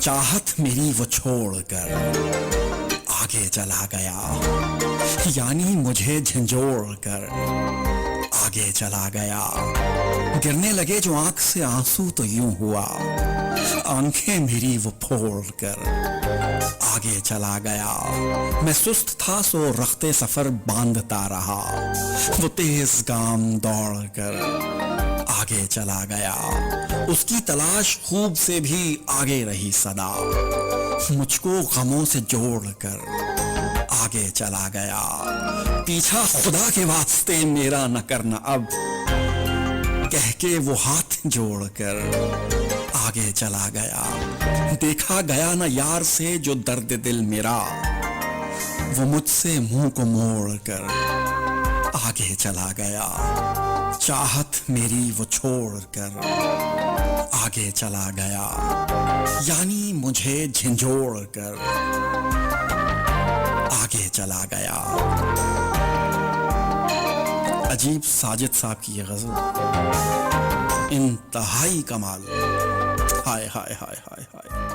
चाहत मेरी वो छोड़ कर आगे चला गया, यानी मुझे झंझोड़ कर आगे चला गया। गिरने लगे जो आंख से आंसू तो यूं हुआ, आंखें मेरी वो फोड़ कर आगे चला गया। मैं सुस्त था सो रखते सफर बांधता रहा, वो तेज गाम दौड़ कर आगे चला गया। उसकी तलाश खूब से भी आगे रही सदा, मुझको गमों से जोड़ कर आगे चला गया। पीछा खुदा के वास्ते मेरा न करना अब, कह के वो हाथ जोड़ कर आगे चला गया। देखा गया न यार से जो दर्द दिल मेरा, वो मुझसे मुंह को मोड़ कर आगे चला गया। चाहत मेरी वो छोड़ कर आगे चला गया, यानी मुझे झंझोड़ कर आगे चला गया। अजीब साजिद साहब की ये गज़ल, इंतहाई कमाल। हाय हाय हाय हाय हाय।